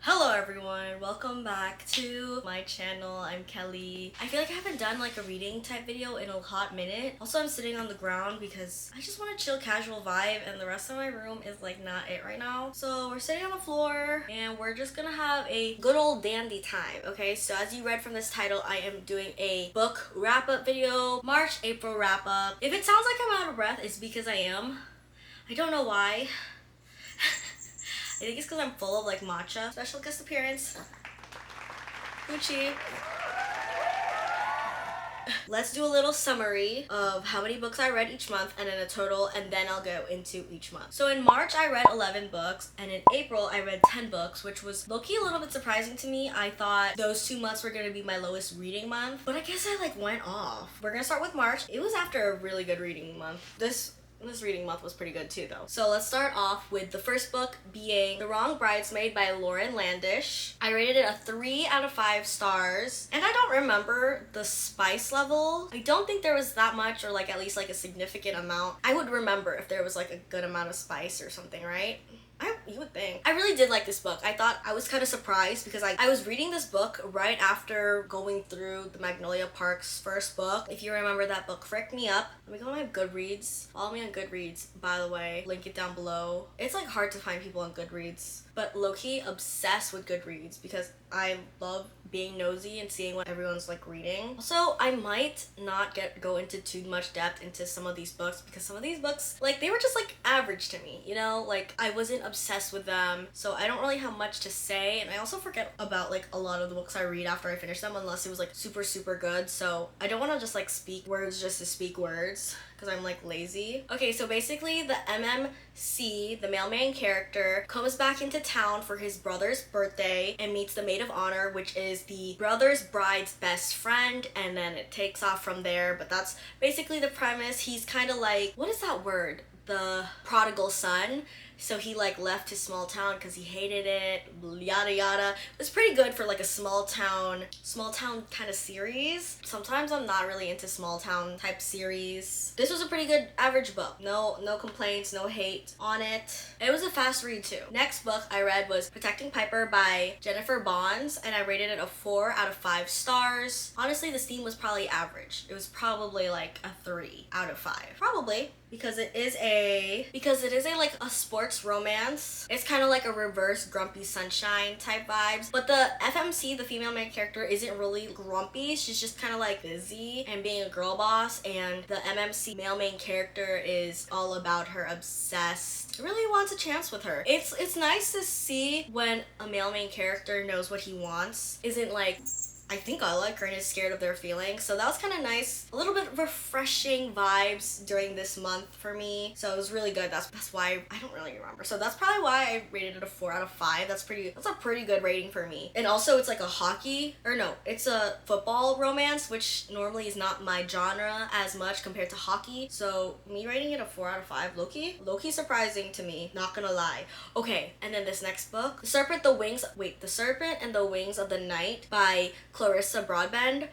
Hello everyone, welcome back to my channel. I'm Kelly. I feel like I haven't done like a reading type video in a hot minute. Also, I'm sitting on the ground because I just want a chill casual vibe and the rest of my room is like not it right now. So we're sitting on the floor and we're just gonna have a good old dandy time. Okay, so as you read from this title, I am doing a book wrap-up video, March-April wrap-up. If it sounds like I'm out of breath, it's because I am. I don't know why. I think it's because I'm full of like matcha. Special guest appearance, Gucci. Let's do a little summary of how many books I read each month and then a total, and then I'll go into each month. So in March I read 11 books and in April I read 10 books, which was low-key a little bit surprising to me. I thought those 2 months were gonna be my lowest reading month, but I guess I like went off. We're gonna start with March. It was after a really good reading month. This reading month was pretty good too though. So let's start off with the first book being The Wrong Bridesmaid by Lauren Landish. I rated it a 3 out of 5 stars. And I don't remember the spice level. I don't think there was that much, or like at least like a significant amount. I would remember if there was like a good amount of spice or something, right? You would think. I really did like this book. I thought I was kind of surprised because I was reading this book right after going through the Magnolia Park's first book. If you remember that book, Frick Me Up. Let me go on my Goodreads. Follow me on Goodreads, by the way. Link it down below. It's like hard to find people on Goodreads, but low-key obsessed with Goodreads because I love being nosy and seeing what everyone's like reading. Also, I might not go into too much depth into some of these books because some of these books, like, they were just like average to me, you know? Like, I wasn't obsessed with them, so I don't really have much to say, and I also forget about like a lot of the books I read after I finish them unless it was like super good, so I don't want to just like speak words just to speak words because I'm like lazy. Okay, so basically the MMC, the mailman character, comes back into town for his brother's birthday and meets the maid of honor, which is the brother's bride's best friend, and then it takes off from there. But that's basically the premise. He's kind of like, what is that word? The prodigal son. So he like left his small town because he hated it, yada yada. It was pretty good for like a small town kind of series. Sometimes I'm not really into small town type series. This was a pretty good average book. No complaints, no hate on it. It was a fast read too. Next book I read was Protecting Piper by Jennifer Bonds, and I rated it a 4 out of 5 stars. Honestly, this theme was probably average. It was probably like a 3 out of 5. Probably. Because it is a like a sports romance. It's kind of like a reverse Grumpy Sunshine type vibes. But the FMC, the female main character, isn't really grumpy. She's just kind of like busy and being a girl boss. And the MMC male main character is all about her obsessed. Really wants a chance with her. It's nice to see when a male main character knows what he wants. Isn't like, I think I like her and is scared of their feelings. So that was kind of nice. A little bit refreshing vibes during this month for me. So it was really good. That's why I don't really remember. So that's probably why I rated it a 4 out of 5. That's a pretty good rating for me. And also it's like it's a football romance, which normally is not my genre as much compared to hockey. So me rating it a 4 out of 5, low-key surprising to me, not gonna lie. Okay, and then this next book, The Serpent and the Wings of the Night by Clarissa Broadbent.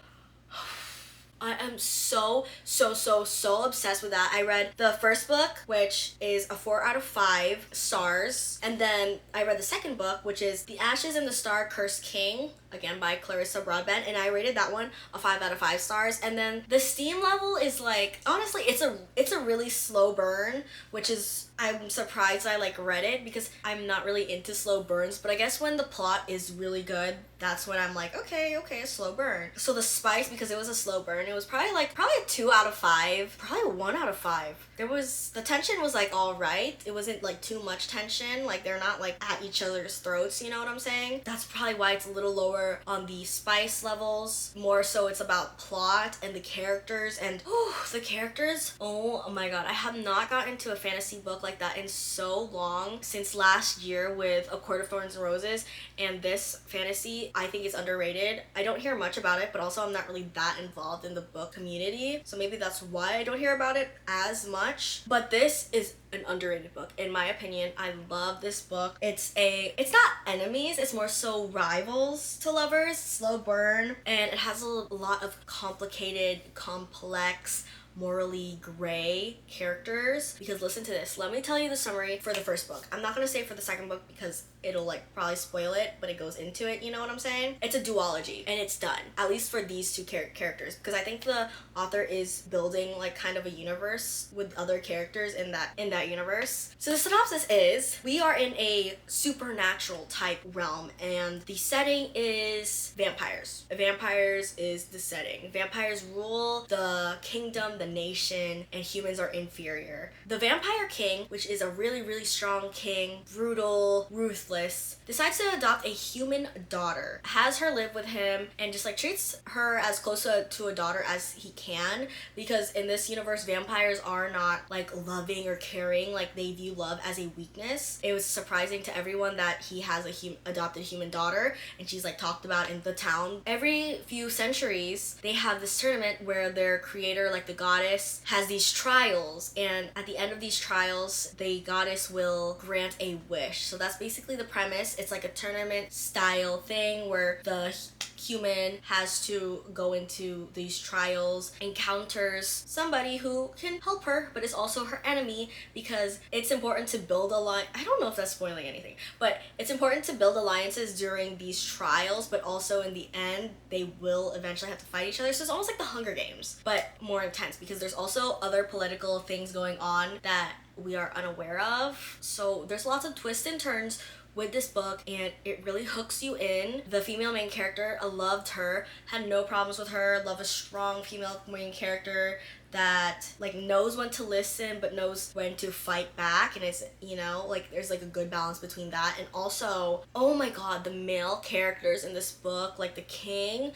I am so obsessed with that. I read the first book, which is a 4 out of 5 stars. And then I read the second book, which is The Ashes and the Star-Cursed King, again by Clarissa Broadbent, and I rated that one a 5 out of 5 stars. And then the steam level is like, honestly, it's a really slow burn, which is, I'm surprised I like read it because I'm not really into slow burns, but I guess when the plot is really good, that's when I'm like, okay, a slow burn. So the spice, because it was a slow burn, it was probably a 2 out of 5, probably a 1 out of 5. The tension was like all right. It wasn't like too much tension. Like they're not like at each other's throats, you know what I'm saying? That's probably why it's a little lower on the spice levels. More so it's about plot and the characters, and the characters, oh my god. I have not gotten into a fantasy book like that in so long, since last year with A Court of Thorns and Roses, and this fantasy I think is underrated. I don't hear much about it, but also I'm not really that involved in the book community, so maybe that's why I don't hear about it as much. But this is an underrated book in my opinion. I love this book. It's not enemies, it's more so rivals to lovers, slow burn, and it has a lot of complicated, complex morally gray characters. Because listen to this. Let me tell you the summary for the first book. I'm not gonna say for the second book because it'll like probably spoil it, but it goes into it, you know what I'm saying? It's a duology and it's done, at least for these two characters, because I think the author is building like kind of a universe with other characters in that universe. So the synopsis is, we are in a supernatural type realm and the setting is vampires. Vampires is the setting. Vampires rule the kingdom, the nation, and humans are inferior. The vampire king, which is a really, really strong king, brutal, ruthless, decides to adopt a human daughter, has her live with him, and just like treats her as close to a daughter as he can, because in this universe vampires are not like loving or caring, like they view love as a weakness. It was surprising to everyone that he has a adopted human daughter, and she's like talked about in the town. Every few centuries they have this tournament where their creator, like the goddess, has these trials, and at the end of these trials the goddess will grant a wish. So that's basically the premise. It's like a tournament style thing where the human has to go into these trials, encounters somebody who can help her but is also her enemy, because it's important to build I don't know if that's spoiling anything, but it's important to build alliances during these trials, but also in the end they will eventually have to fight each other. So it's almost like the Hunger Games, but more intense, because there's also other political things going on that we are unaware of. So there's lots of twists and turns with this book, and it really hooks you in. The female main character, I loved her, had no problems with her. Love a strong female main character that like knows when to listen but knows when to fight back, and it's, you know, like there's like a good balance between that. And also, oh my god, the male characters in this book, like the king,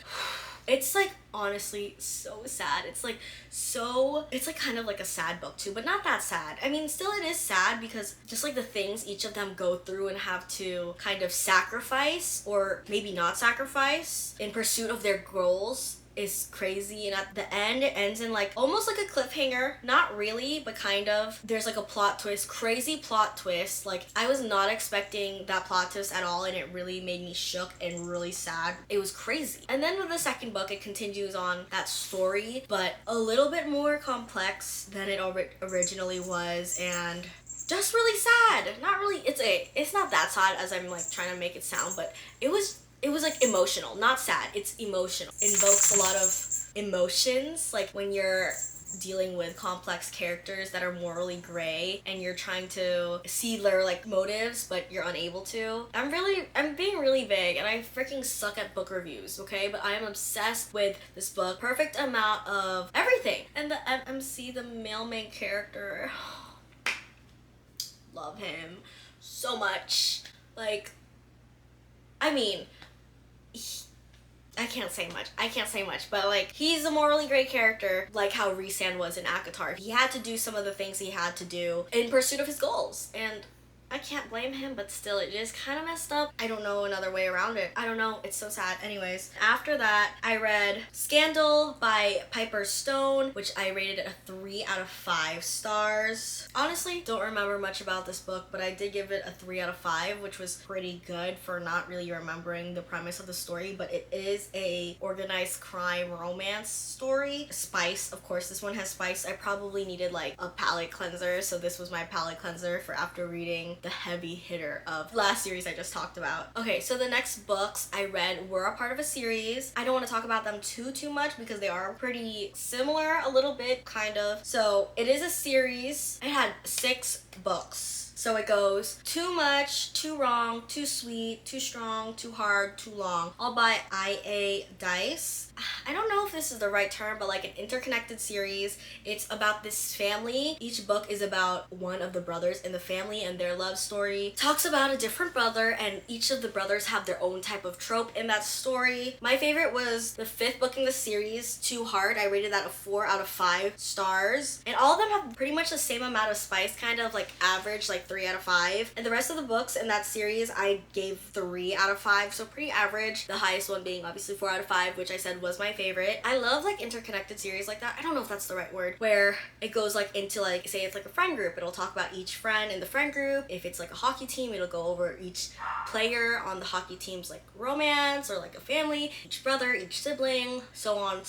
it's like honestly so sad. It's like kind of like a sad book too, but not that sad. I mean, still it is sad, because just like the things each of them go through and have to kind of sacrifice, or maybe not sacrifice, in pursuit of their goals is crazy. And at the end it ends in like almost like a cliffhanger, not really, but kind of. There's like a plot twist, crazy plot twist. Like I was not expecting that plot twist at all, and it really made me shook and really sad. It was crazy. And then with the second book, it continues on that story, but a little bit more complex than it originally was, and just really sad. Not really, it's not that sad as I'm like trying to make it sound, but it was like emotional, not sad. It's emotional. Invokes a lot of emotions, like when you're dealing with complex characters that are morally gray and you're trying to see their like motives but you're unable to. I'm being really vague, and I freaking suck at book reviews, okay? But I am obsessed with this book. Perfect amount of everything. And the MMC, the male main character, love him so much. Like, I mean, I can't say much, but like, he's a morally great character, like how Rhysand was in ACOTAR. He had to do some of the things he had to do in pursuit of his goals, and I can't blame him, but still, it just kind of messed up. I don't know another way around it. I don't know. It's so sad. Anyways, after that, I read Scandal by Piper Stone, which I rated a 3 out of 5 stars. Honestly, don't remember much about this book, but I did give it a 3 out of 5, which was pretty good for not really remembering the premise of the story, but it is a organized crime romance story. Spice, of course, this one has spice. I probably needed like a palate cleanser, so this was my palate cleanser for after reading the heavy hitter of the last series I just talked about. Okay, so the next books I read were a part of a series. I don't want to talk about them too much because they are pretty similar, a little bit, kind of. So it is a series. It had 6 books. So it goes Too Much, Too Wrong, Too Sweet, Too Strong, Too Hard, Too Long, all by I.A. Dice. I don't know if this is the right term, but like an interconnected series. It's about this family. Each book is about one of the brothers in the family and their love story. Talks about a different brother, and each of the brothers have their own type of trope in that story. My favorite was the 5th book in the series, Too Hard. I rated that a 4 out of 5 stars. And all of them have pretty much the same amount of spice, kind of like average, like 3 out of 5. And the rest of the books in that series I gave 3 out of 5, so pretty average. The highest one being obviously 4 out of 5, which I said was my favorite. I love like interconnected series like that. I don't know if that's the right word, where it goes like into like, say it's like a friend group, it'll talk about each friend in the friend group. If it's like a hockey team, it'll go over each player on the hockey team's like romance, or like a family, each brother, each sibling, so on,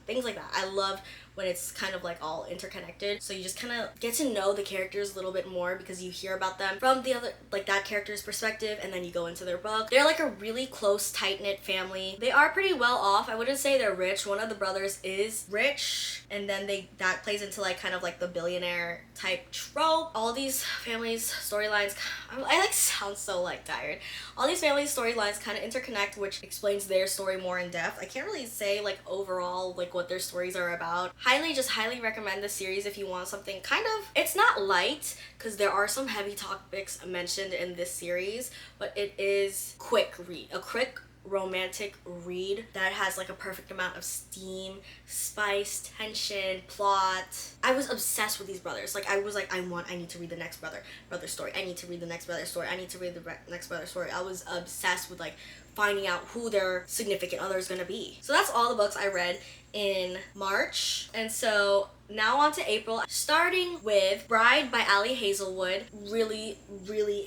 things like that. I love when it's kind of like all interconnected. So you just kind of get to know the characters a little bit more because you hear about them from the other, like that character's perspective, and then you go into their book. They're like a really close, tight-knit family. They are pretty well off. I wouldn't say they're rich. One of the brothers is rich, and then that plays into like kind of like the billionaire type trope. All these families' storylines, I like sound so like tired. All these families' storylines kind of interconnect, which explains their story more in depth. I can't really say like overall like what their stories are about. Highly recommend this series if you want something kind of, it's not light because there are some heavy topics mentioned in this series, but it is a quick romantic read that has like a perfect amount of steam, spice, tension, plot. I was obsessed with these brothers. Like I was like, I need to read the next brother story. I need to read the next brother story. I need to read the next brother story. I was obsessed with like finding out who their significant other is gonna be. So that's all the books I read in March. And so now on to April, starting with Bride by Ali Hazelwood. Really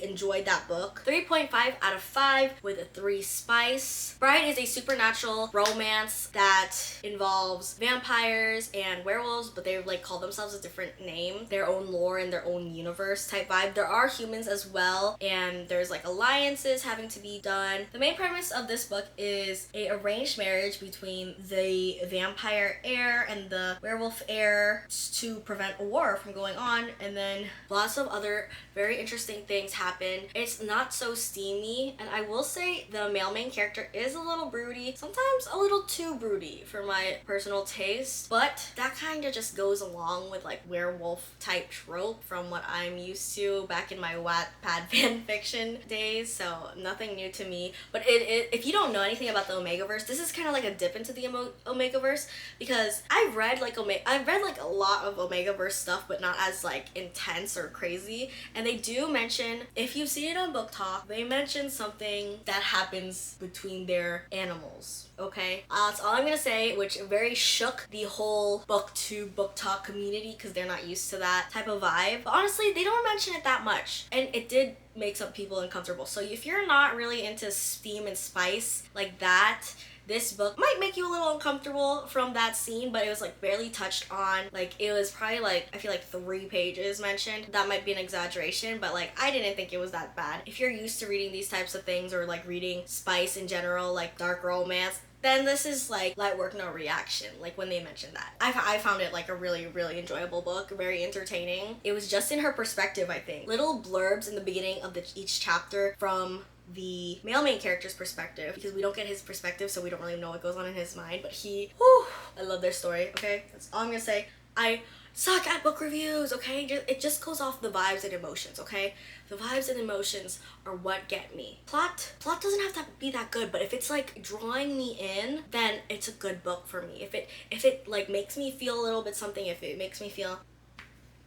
enjoyed that book. 3.5 out of 5 with a 3 spice. Bride is a supernatural romance that involves vampires and werewolves, but they like call themselves a different name, their own lore and their own universe type vibe. There are humans as well, and there's like alliances having to be done. The main premise of this book is a arranged marriage between the vampire heir and the werewolf heir to prevent a war from going on, and then lots of other very interesting things happen. It's not so steamy, and I will say the male main character is a little broody, sometimes a little too broody for my personal taste, but that kind of just goes along with like werewolf type trope from what I'm used to back in my Wattpad fanfiction days, so nothing new to me. But if you don't know anything about the Omegaverse, this is kind of like a dip into the Omegaverse, because I've read like a lot of Omegaverse stuff, but not as like intense or crazy. And they do mention, if you see it on Book Talk, they mention something that happens between their animals. Okay, that's all I'm gonna say, which very shook the whole BookTube Book Talk community because they're not used to that type of vibe. But honestly, they don't mention it that much, and it did make some people uncomfortable. So if you're not really into steam and spice like that, this book might make you a little uncomfortable from that scene, but it was like barely touched on. Like it was probably like, I feel like 3 pages mentioned. That might be an exaggeration, but like I didn't think it was that bad. If you're used to reading these types of things or like reading spice in general, like dark romance, then this is like light work, no reaction, like when they mentioned that. I found it like a really enjoyable book, very entertaining. It was just in her perspective, I think. Little blurbs in the beginning of each chapter from the male main character's perspective, because we don't get his perspective, so we don't really know what goes on in his mind, but I love their story, okay? That's all I'm gonna say. I suck at book reviews, okay? It just goes off the vibes and emotions, okay? The vibes and emotions are what get me. Plot doesn't have to be that good, but if it's like drawing me in, then it's a good book for me. If it like makes me feel a little bit something, if it makes me feel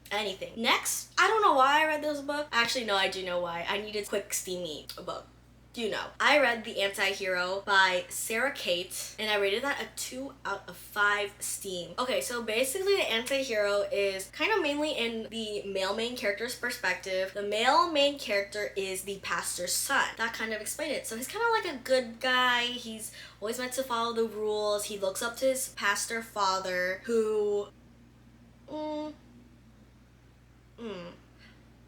anything. Next, I don't know why I read this book. Actually, no, I do know why. I needed a quick, steamy book. You know. I read The Anti-Hero by Sarah Kate, and I rated that a 2 out of 5 steam. Okay, so basically The Anti-Hero is kind of mainly in the male main character's perspective. The male main character is the pastor's son. That kind of explained it. So he's kind of like a good guy. He's always meant to follow the rules. He looks up to his pastor father, who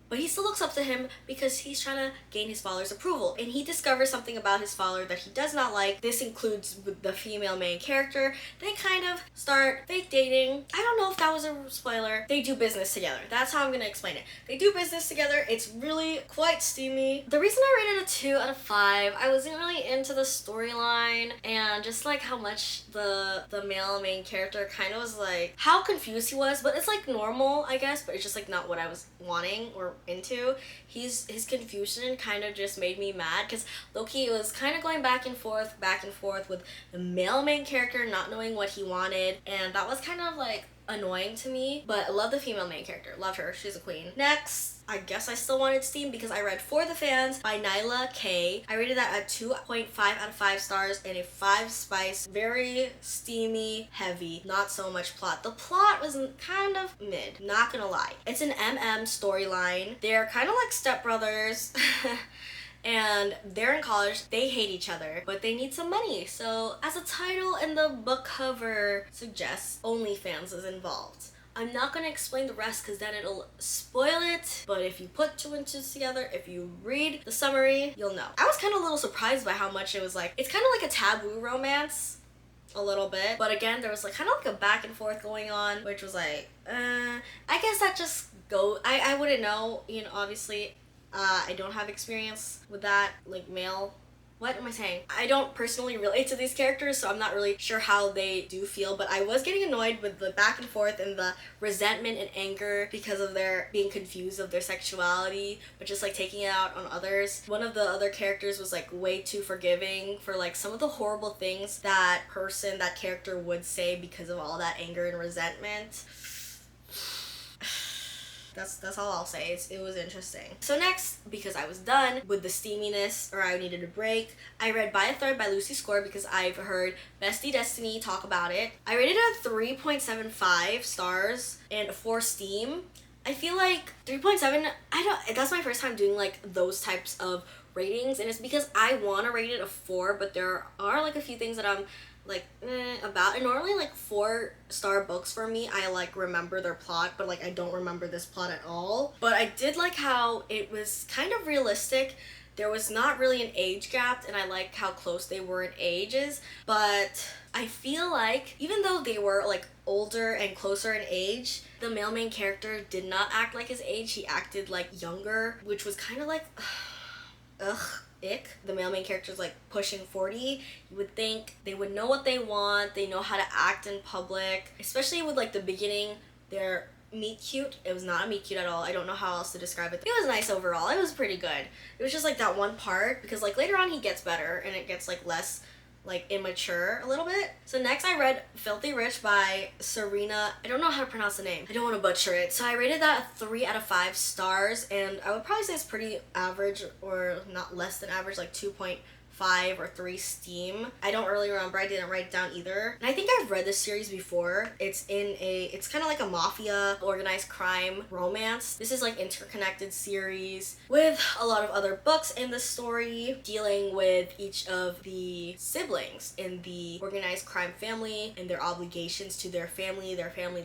but he still looks up to him because he's trying to gain his father's approval. And he discovers something about his father that he does not like. This includes the female main character. They kind of start fake dating. I don't know if that was a spoiler. They do business together. That's how I'm gonna explain it. They do business together. It's really quite steamy. The reason I rated a 2 out of 5, I wasn't really into the storyline and just like how much the male main character kind of was like, how confused he was, but it's like normal, I guess, but it's just like not what I was wanting or into. His confusion kind of just made me mad because low-key it was kind of going back and forth with the male main character not knowing what he wanted, and that was kind of like annoying to me. But I love the female main character. Love her. She's a queen. Next, I guess I still wanted steam because I read For the Fans by Nyla K. I rated that at 2.5 out of 5 stars and a 5 spice. Very steamy, heavy, not so much plot. The plot was kind of mid, not gonna lie. It's an MM storyline. They're kind of like stepbrothers. and they're in college. They hate each other, but they need some money. So as the title and the book cover suggests, OnlyFans is involved. I'm not gonna explain the rest because then it'll spoil it, but if you put two and two together, if you read the summary, you'll know. I was kind of a little surprised by how much it was like, it's kind of like a taboo romance, a little bit, but again, there was like kind of like a back and forth going on, which was like, I guess that just I wouldn't know, you know, obviously, I don't have experience with that, like male. What am I saying? I don't personally relate to these characters, so I'm not really sure how they do feel, but I was getting annoyed with the back and forth and the resentment and anger because of their being confused of their sexuality, but just like taking it out on others. One of the other characters was like way too forgiving for like some of the horrible things that character would say because of all that anger and resentment. That's all I'll say. It was interesting. So next, because I was done with the steaminess, or I needed a break, I read By a Thread by Lucy Score because I've heard Bestie Destiny talk about it. I rated it at 3.75 stars and 4 steam. I feel like 3.7, that's my first time doing like those types of ratings, and it's because I want to rate it a 4, but there are like a few things that I'm like about, and normally like 4-star books for me, I like remember their plot, but like I don't remember this plot at all. But I did like how it was kind of realistic. There was not really an age gap, and I like how close they were in ages, but I feel like even though they were like older and closer in age, the male main character did not act like his age. He acted like younger, which was kind of like ick. The male main character's like pushing 40. You would think they would know what they want, they know how to act in public, especially with like the beginning, their meet cute. It was not a meet cute at all. I don't know how else to describe it. It was nice overall. It was pretty good. It was just like that one part, because like later on he gets better and it gets like less like immature a little bit. So next I read Filthy Rich by Serena. I don't know how to pronounce the name. I don't want to butcher it. So I rated that a 3 out of 5 stars, and I would probably say it's pretty average, or not less than average, like 2.5 or 3 steam. I don't really remember. I didn't write it down either. And I think I've read this series before. It's kind of like a mafia, organized crime romance. This is like interconnected series with a lot of other books in the story dealing with each of the siblings in the organized crime family and their obligations to their family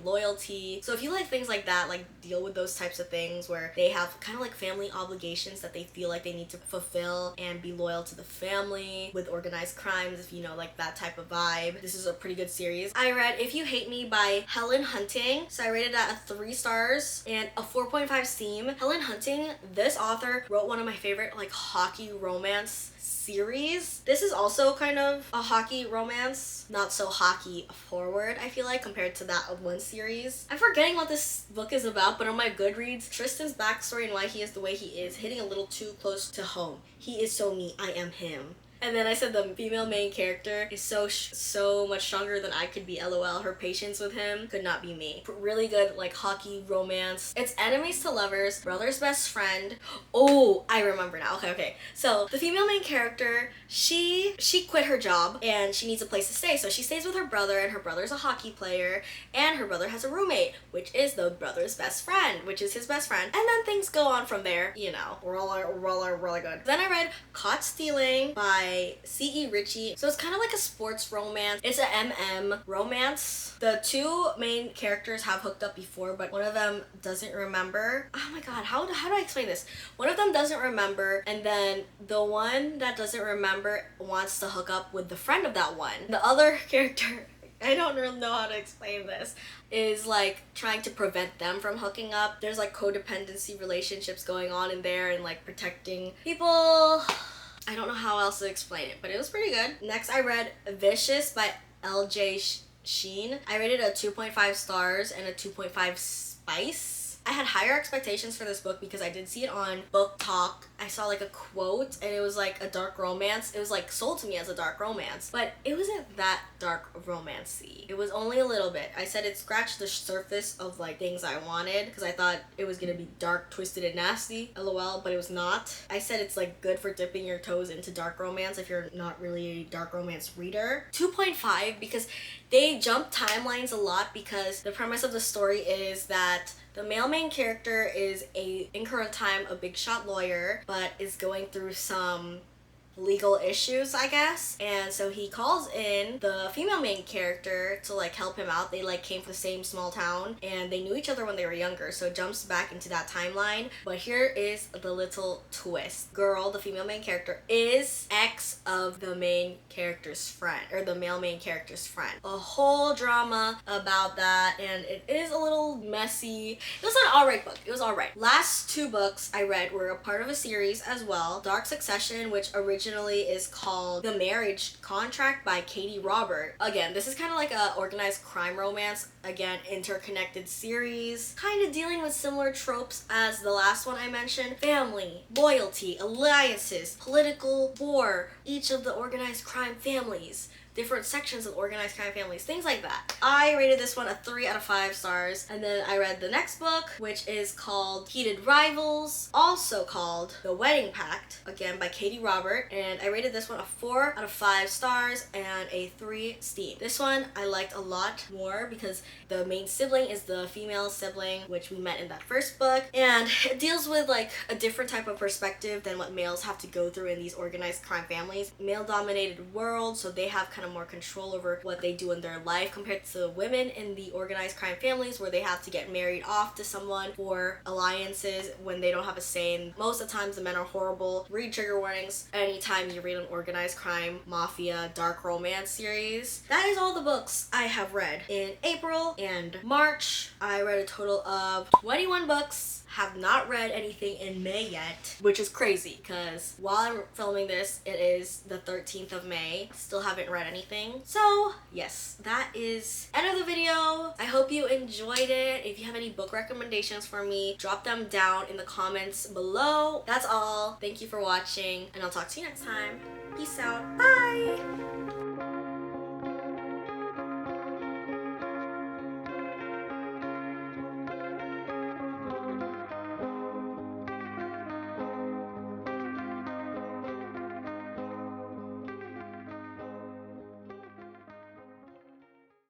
loyalty. So if you like things like that, like deal with those types of things where they have kind of like family obligations that they feel like they need to fulfill and be loyal to the family with organized crimes, if you know like that type of vibe, this is a pretty good series. I read If You Hate Me by Helen Hunting. So I rated that a 3 stars and a 4.5 steam. Helen Hunting, this author wrote one of my favorite like hockey romance series. This is also kind of a hockey romance, not so hockey forward, I feel like, compared to that one series. I'm forgetting what this book is about, but on my Goodreads, Tristan's backstory and why he is the way he is hitting a little too close to home. He is so me, I am him. And then I said the female main character is so much stronger than I could be, lol. Her patience with him could not be me. Really good like hockey romance. It's enemies to lovers, brother's best friend. Oh, I remember now. Okay. So the female main character, she quit her job and she needs a place to stay. So she stays with her brother, and her brother's a hockey player, and her brother has a roommate, which is the brother's best friend, which is his best friend. And then things go on from there, you know. We're all really good. Then I read Caught Stealing by C.E. Ritchie. So it's kind of like a sports romance. It's a MM romance. The two main characters have hooked up before, but one of them doesn't remember. Oh my god, how do I explain this? One of them doesn't remember, and then the one that doesn't remember wants to hook up with the friend of that one. The other character, I don't really know how to explain this, is like trying to prevent them from hooking up. There's like codependency relationships going on in there, and like protecting people. I don't know how else to explain it, but it was pretty good. Next, I read Vicious by L.J. Sheen. I rated a 2.5 stars and a 2.5 spice. I had higher expectations for this book because I did see it on Book Talk. I saw like a quote and it was like a dark romance. It was like sold to me as a dark romance, but it wasn't that dark romancy. It was only a little bit. I said it scratched the surface of like things I wanted because I thought it was gonna be dark, twisted, and nasty, lol, but it was not. I said it's like good for dipping your toes into dark romance if you're not really a dark romance reader. 2.5 because They jump timelines a lot because the premise of the story is that the male main character is in current time, a big shot lawyer, but is going through some legal issues, I guess. And so he calls in the female main character to like help him out. They like came from the same small town and they knew each other when they were younger, so it jumps back into that timeline. But here is the little twist. Girl, the female main character, is ex of the main character's friend, or the male main character's friend. A whole drama about that, and it is a little messy. It was an alright book. It was alright. Last 2 books I read were a part of a series as well. Dark Succession, which originally is called The Marriage Contract by Katie Robert. Again, this is kind of like a organized crime romance. Again, interconnected series. Kind of dealing with similar tropes as the last one I mentioned. Family, loyalty, alliances, political war, each of the organized crime families, different sections of organized crime families, things like that. I rated this one a 3 out of 5 stars. And then I read the next book, which is called Heated Rivals, also called The Wedding Pact, again by Katie Robert. And I rated this one a 4 out of 5 stars and a 3 steam. This one I liked a lot more because the main sibling is the female sibling, which we met in that first book. And it deals with like a different type of perspective than what males have to go through in these organized crime families. Male-dominated world, so they have kind of more control over what they do in their life compared to women in the organized crime families where they have to get married off to someone for alliances when they don't have a say. And most of the times the men are horrible. Read trigger warnings anytime you read an organized crime, mafia, dark romance series. That is all the books I have read in April and March. I read a total of 21 books. Have not read anything in May yet, which is crazy because while I'm filming this, it is the 13th of May. Still haven't read anything. So yes, that is end of the video. I hope you enjoyed it. If you have any book recommendations for me, drop them down in the comments below. That's all. Thank you for watching, and I'll talk to you next time. Peace out. Bye!